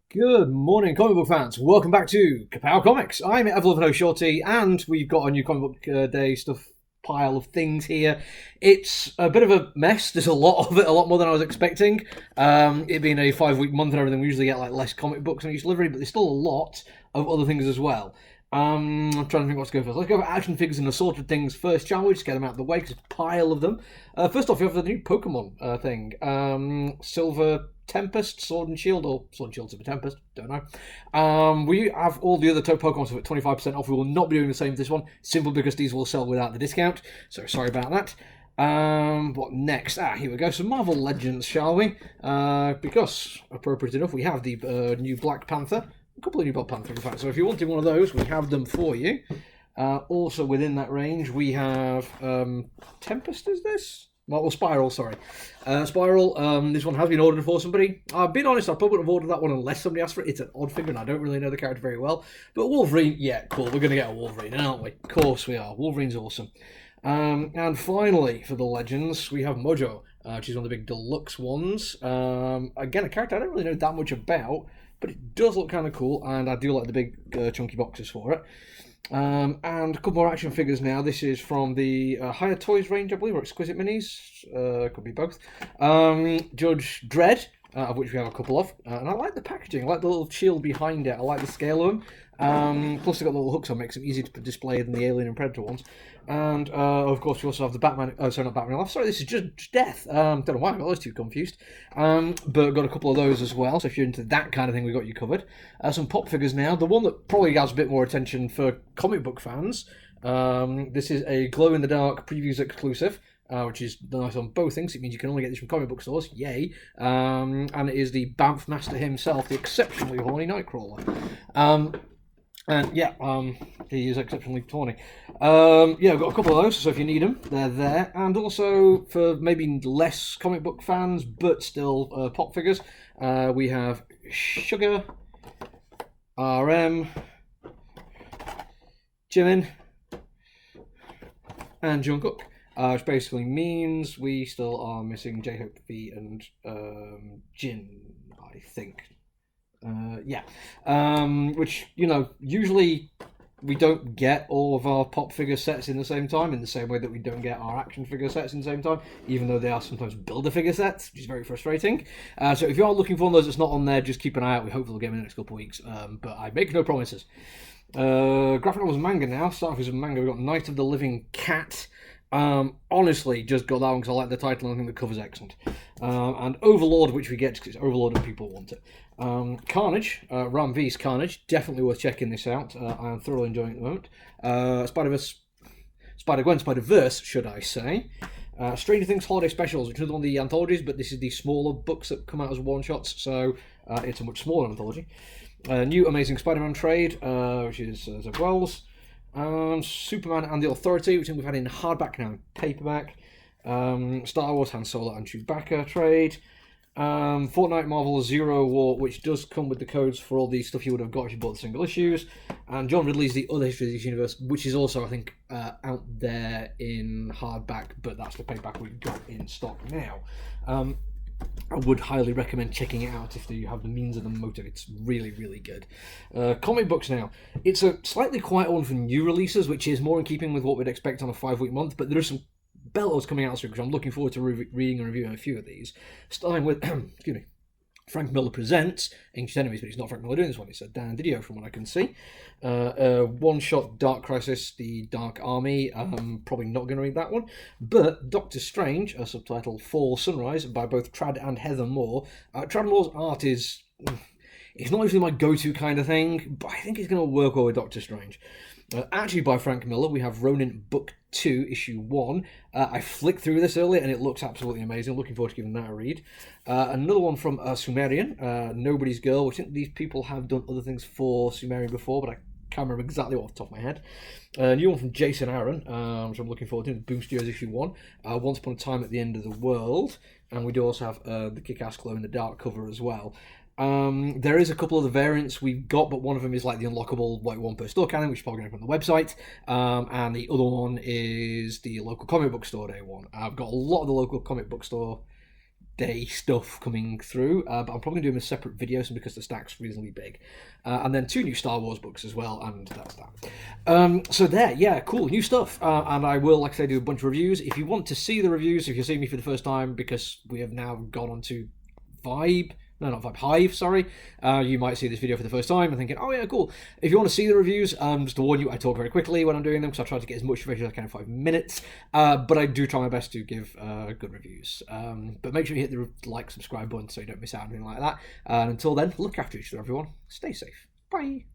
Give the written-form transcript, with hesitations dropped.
Good morning, comic book fans. Welcome back to Ka-Pow Comics. I'm Evelyn Shorty, and we've got a new comic book day stuff pile of things here. It's a bit of a mess. There's a lot of it, a lot more than I was expecting. It being a 5-week month and everything, we usually get like less comic books on each delivery, but there's still a lot of other things as well. I'm trying to think what to go first. Let's go for action figures and assorted things first, shall we? Just get them out of the way because there's a pile of them. First off, we have the new Pokemon thing. Silver Tempest, Sword and Shield, or Sword and Shield Silver Tempest, don't know. We have all the other top Pokemon at 25% off. We will not be doing the same with this one, simply because these will sell without the discount. So sorry about that. What next? Here we go. Some Marvel Legends, shall we? Because, appropriate enough, we have the new Black Panther. A couple of new Black Panther, in fact. So if you wanted one of those, we have them for you. Also within that range, we have Tempest, is this? Well, Spiral, sorry. Spiral, this one has been ordered for somebody. I've been honest, I probably wouldn't have ordered that one unless somebody asked for it. It's an odd figure, and I don't really know the character very well. But Wolverine, yeah, cool. We're going to get a Wolverine, aren't we? Of course we are. Wolverine's awesome. And finally, for the Legends, we have Mojo, which is one of the big deluxe ones. Again, a character I don't really know that much about, but it does look kind of cool, and I do like the big chunky boxes for it. And a couple more action figures now. This is from the Higher Toys range, I believe, or Exquisite Minis. Could be both. Judge Dredd, of which we have a couple of. And I like the packaging. I like the little shield behind it. I like the scale of them. Plus, they've got the little hooks on, makes them easy to display than the Alien and Predator ones. And, of course, we also have the Batman... Oh, sorry, not Batman. Sorry, this is just Death. Don't know why I got those two confused. But got a couple of those as well. So if you're into that kind of thing, we've got you covered. Some pop figures now. The one that probably has a bit more attention for comic book fans. This is a glow-in-the-dark previews exclusive. Which is nice on both things. It means you can only get this from comic book stores. Yay. And it is the Banff Master himself, the exceptionally horny Nightcrawler. And yeah, he is exceptionally horny. Yeah, I've got a couple of those, so if you need them, they're there. And also, for maybe less comic book fans, but still pop figures, we have Sugar, RM, Jimin, and Jungkook. Which basically means we still are missing J-Hope, V, and Jin, I think. Yeah. Which, usually we don't get all of our pop figure sets in the same time, in the same way that we don't get our action figure sets in the same time, even though they are sometimes builder figure sets, which is very frustrating. So if you are looking for one of those that's not on there, just keep an eye out. We hope we'll get them in the next couple of weeks. But I make no promises. Graphic novels manga now. Starting with some manga, we've got Night of the Living Cat. Honestly, just got that one because I like the title and I think the cover's excellent. And Overlord, which we get because it's Overlord and people want it. Carnage, Ram V's Carnage, definitely worth checking this out. I am thoroughly enjoying it at the moment. Spider-Gwen, Spider-Verse, should I say. Stranger Things Holiday Specials, which is one of the anthologies, but this is the smaller books that come out as one-shots, so it's a much smaller anthology. New Amazing Spider-Man trade, which is Zeb Wells. Superman and the Authority, which we've had in hardback now, paperback. Star Wars, Han Solo and Chewbacca trade. Fortnite Marvel Zero War, which does come with the codes for all the stuff you would have got if you bought the single issues. And John Ridley's The Other History of this Universe, which is also, I think, out there in hardback, but that's the paperback we've got in stock now. I would highly recommend checking it out if you have the means and the motive. It's really, really good. Comic books now. It's a slightly quiet one for new releases, which is more in keeping with what we'd expect on a 5-week month, but there are some bellows coming out this week, because I'm looking forward to reading and reviewing a few of these. Starting with, excuse me, Frank Miller Presents Ancient Enemies, but it's not Frank Miller doing this one, it's a Dan Didio from what I can see. One-shot Dark Crisis, The Dark Army, probably not going to read that one. But Doctor Strange, a subtitle Fall Sunrise, by both Trad and Heather Moore. Trad Moore's art is... It's not usually my go-to kind of thing, but I think it's going to work well with Doctor Strange. Actually, by Frank Miller, we have Ronin Book 2, Issue 1. I flicked through this earlier, and it looks absolutely amazing. Looking forward to giving that a read. Another one from Sumerian, Nobody's Girl. I think these people have done other things for Sumerian before, but I can't remember exactly off the top of my head. A new one from Jason Aaron, which I'm looking forward to. Boom Studios Issue 1. Once Upon a Time at the End of the World. And we do also have the Kick-Ass Glow in the Dark cover as well. There is a couple of the variants we've got, but one of them is like the unlockable like one per store cannon, which is probably going to come on the website. And the other one is the local comic book store day one. I've got a lot of the local comic book store day stuff coming through, but I'm probably doing a separate video because the stack's reasonably big. And then 2 new Star Wars books as well, and that's that. So there, yeah, cool, new stuff. And I will, like I say, do a bunch of reviews. If you want to see the reviews, if you're seeing me for the first time, because we have now gone on to Hive, sorry. You might see this video for the first time and thinking, oh yeah, cool. If you want to see the reviews, just to warn you, I talk very quickly when I'm doing them, because I try to get as much information as I can in 5 minutes. But I do try my best to give good reviews. But make sure you hit the like, subscribe button so you don't miss out on anything like that. And until then, look after each other, everyone. Stay safe. Bye.